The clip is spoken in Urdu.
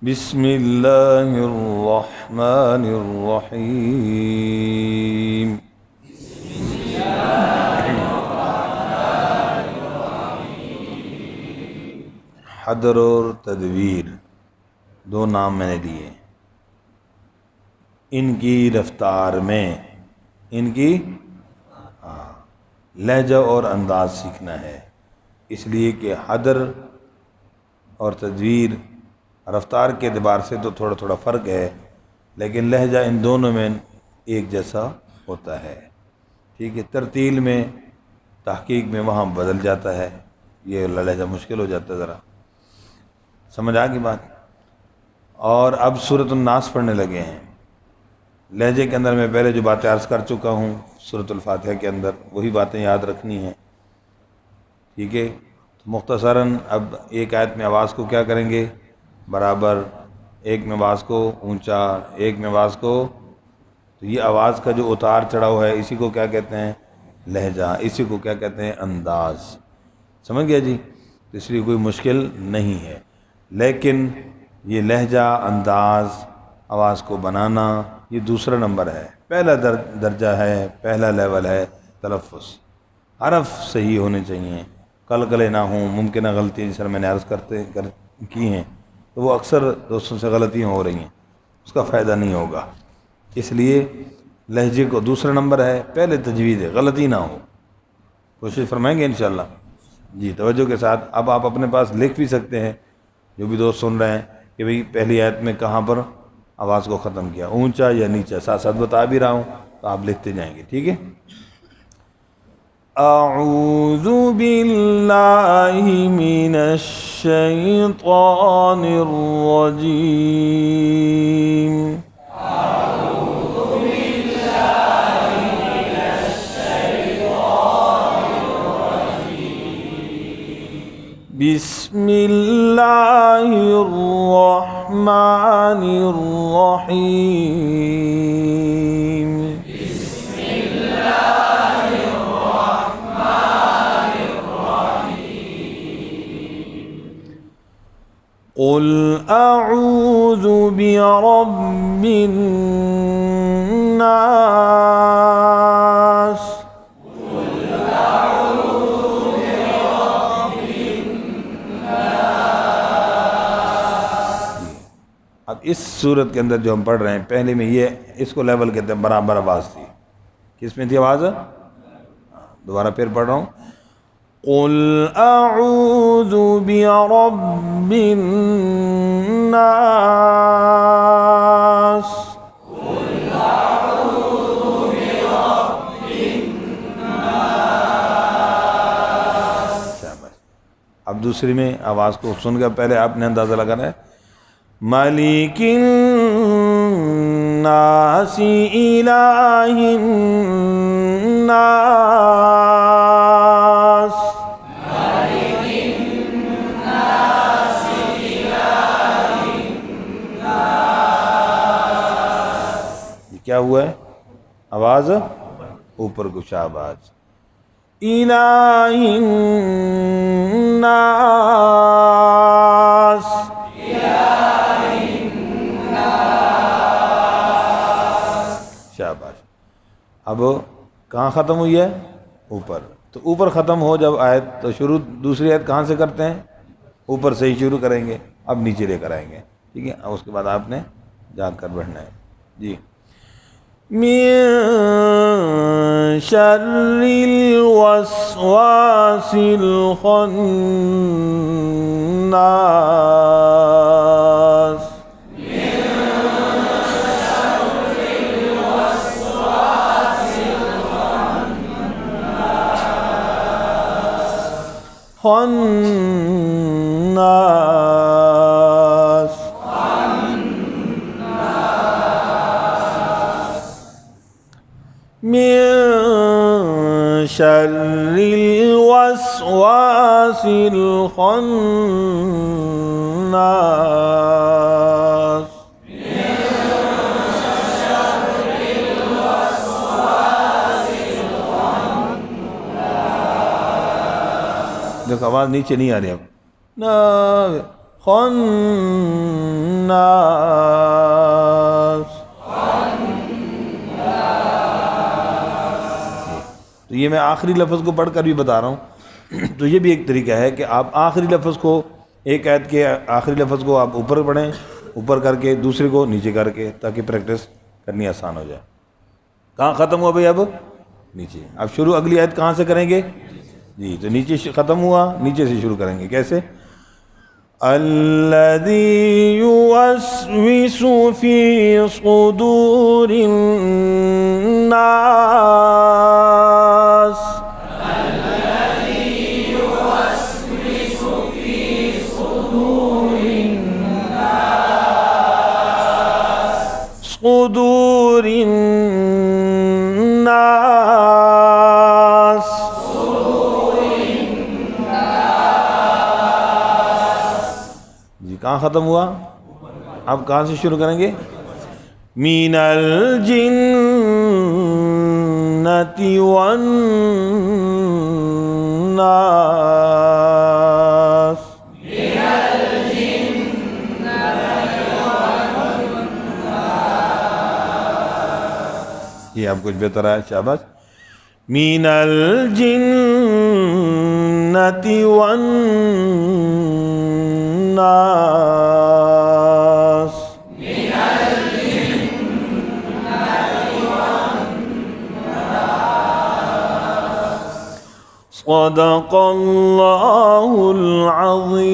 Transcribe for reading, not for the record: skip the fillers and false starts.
بسم اللہ الرحمن الرحیم۔ حدر اور تدویر دو نام میں نے لیے، ان کی رفتار میں ان کی لہجہ اور انداز سیکھنا ہے، اس لیے کہ حدر اور تدویر رفتار کے اعتبار سے تو تھوڑا تھوڑا فرق ہے، لیکن لہجہ ان دونوں میں ایک جیسا ہوتا ہے۔ ٹھیک ہے، ترتیل میں تحقیق میں وہاں بدل جاتا ہے، یہ لہجہ مشکل ہو جاتا ہے، ذرا سمجھ آ گئی بات۔ اور اب سورۃ الناس پڑھنے لگے ہیں، لہجے کے اندر میں پہلے جو باتیں عرض کر چکا ہوں سورۃ الفاتحہ کے اندر، وہی باتیں یاد رکھنی ہیں۔ ٹھیک ہے، مختصراً اب ایک آیت میں آواز کو کیا کریں گے، برابر، ایک میں آواز کو اونچا، ایک میں آواز کو، تو یہ آواز کا جو اتار چڑھاؤ ہے اسی کو کیا کہتے ہیں، لہجہ، اسی کو کیا کہتے ہیں، انداز۔ سمجھ گیا جی؟ اس لیے کوئی مشکل نہیں ہے، لیکن یہ لہجہ، انداز، آواز کو بنانا یہ دوسرا نمبر ہے، پہلا درجہ ہے، پہلا لیول ہے تلفظ۔ حرف صحیح ہونے چاہیے، قلقلے نہ ہوں، ممکنہ غلطی جس طرح میں نے عرض کی ہیں تو وہ اکثر دوستوں سے غلطیاں ہو رہی ہیں، اس کا فائدہ نہیں ہوگا، اس لیے لہجے کو دوسرا نمبر ہے، پہلے تجوید ہے، غلطی نہ ہو، کوشش فرمائیں گے انشاءاللہ جی توجہ کے ساتھ۔ اب آپ اپنے پاس لکھ بھی سکتے ہیں، جو بھی دوست سن رہے ہیں، کہ بھئی پہلی آیت میں کہاں پر آواز کو ختم کیا، اونچا یا نیچا، ساتھ ساتھ بتا بھی رہا ہوں تو آپ لکھتے جائیں گے، ٹھیک ہے۔ اعوذ باللہ من الشیطان الرجیم، بسم اللہ الرحمن الرحیم، قل اعوذ برب الناس، اب اس صورت کے اندر جو ہم پڑھ رہے ہیں، پہلے میں یہ اس کو لیول کہتے ہیں، برابر آواز تھی، کس میں تھی آواز، دوبارہ پھر پڑھ رہا ہوں، قل اعوذ برب الناس، اب دوسری میں آواز کو سن کر پہلے آپ نے اندازہ لگانا ہے، مالک الناس الہ الناس، یہ کیا ہوا ہے، آواز اوپر کو شاباش، الہ الناس، شاباش۔ اب کہاں ختم ہوئی ہے، اوپر، تو اوپر ختم ہو جب آیت تو شروع دوسری آیت کہاں سے کرتے ہیں، اوپر سے ہی شروع کریں گے، اب نیچے لے کر آئیں گے، ٹھیک ہے، اس کے بعد آپ نے جا کر بیٹھنا ہے جی۔ من شر الوسواس الخناس، خناس، من شر الوسواس الخناس، دیکھو آواز نیچے نہیں آ رہی اب، خناس. تو یہ میں آخری لفظ کو پڑھ کر بھی بتا رہا ہوں. تو یہ بھی ایک طریقہ ہے کہ آپ آخری لفظ کو، ایک آیت کے آخری لفظ کو آپ اوپر پڑھیں، اوپر کر کے دوسرے کو نیچے کر کے، تاکہ پریکٹس کرنی آسان ہو جائے. کہاں ختم ہوا بھائی؟ اب نیچے. اب شروع اگلی آیت کہاں سے کریں گے؟ جی، تو نیچے ختم ہوا، نیچے سے شروع کریں گے. کیسے؟ الذی یوسوس فی صدور الناس. صدور الناس. جی کہاں ختم ہوا؟ اب کہاں سے شروع کریں گے؟ من الجنة والناس. یہ اب کچھ بہتر ہے، شاباش. من الجنة والناس. صدق اللہ العظیم.